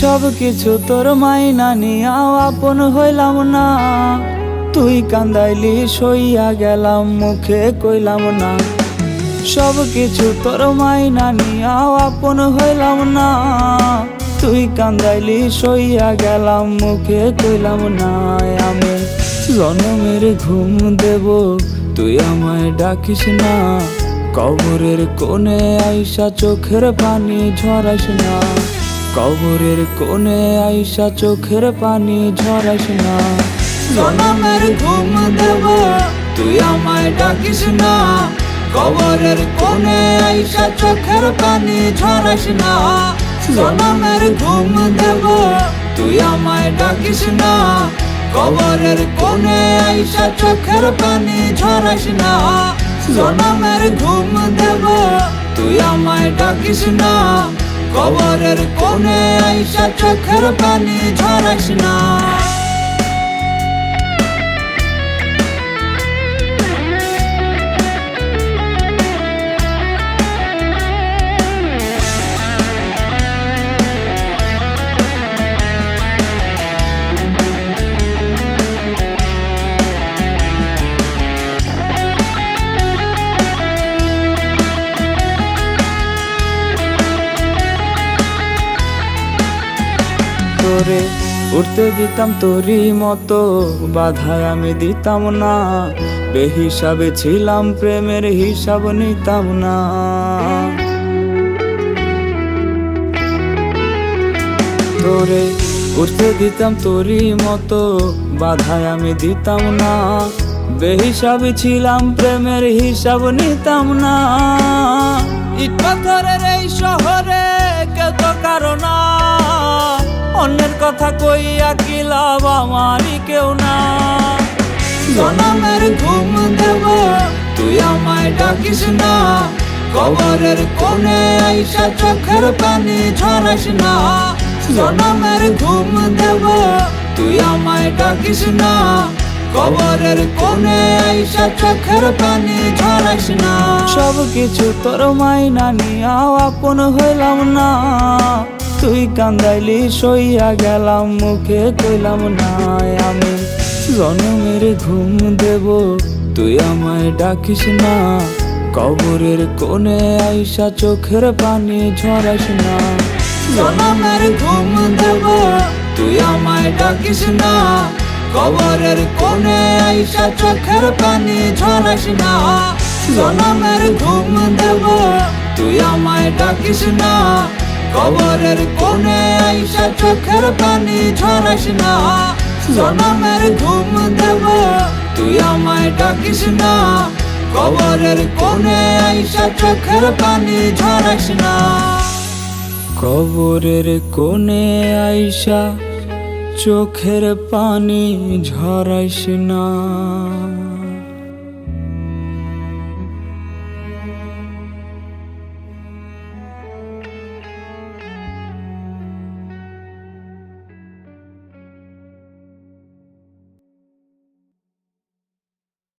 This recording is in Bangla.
সব কিছু তোর মাইনা নিয়াও আপন হইলাম না, তুই কান্দাইলি সইয়া গেলাম মুখে কইলাম না। সব কিছু তোর মাইনা নিয়াও আপন হইলাম না, তুই কান্দাইলি সইয়া গেলাম মুখে কইলাম না। আমি জনমের ঘুম দেব তুই আমায় ডাকিস না, কবরের কোণে আইসা চোখের পানি ঝরাস না, কবরের কোণে আইসা চোখের পানি ঝরাস না। জনমের ঘুম দেব তুই আমায় ডাকিস না, কবরের কোণে আইসা চোখের পানি ঝরাস না। জনমের ঘুম দেব তুই আমায় ডাকিস না, কবরের কোণে আইসা চোখের পানি ঝরাস না। জনমের ঘুম দেব তুই আমায় ডাকিস না, কবরের কোণে আইসা চোখের পানি ঝরাস না। তোরে উঠতে দিতাম তোরই মতো, বাধায় আমি দিতাম না, বেহিসাবে ছিলাম প্রেমের হিসাব নিতাম না। তোরে উঠতে দিতাম তোরই মতো, বাধায় আমি দিতাম না, বেহিসাবে ছিলাম প্রেমের হিসাব নিতাম না। ইট পাথরের এই শহরে কেউ তো কারো না, অন্যের কথা কইয়া কি লাভ আমারই কেউ না। জনমের ঘুম দেব তুই আমায় ডাকিস না, কবরের কোণে আইসা চোখের পানি ঝরাস না। জনমের ঘুম দেব তুই আমায় ডাকিস না, কবরের কোণে আইসা চোখের পানি ঝরাস না। সব কিছু তোর মাইনা নিয়াও আপন হইলাম না, তুই কান্দাইলি সইয়া গেলাম মুখে কইলাম না। আমি জনমের ঘুম দেব তুই আমায় ডাকিস না, কবরের কোণে আইসা চোখের পানি ঝরাস না। জনমের ঘুম দেব তুই আমায় ডাকিস না, কবরের কোণে আইসা চোখের পানি ঝরাস না। জনমের ঘুম দেব তুই আমায় ডাকিস না, কবরের কোণে আইসা চোখের পানি ঝরাস না। জনমের ঘুম দেব তুই আমায় ডাকিস না, কবরের কোণে আইসা চোখের পানি ঝরাস না। কবরের কোণে আইসা চোখের পানি ঝরাস না।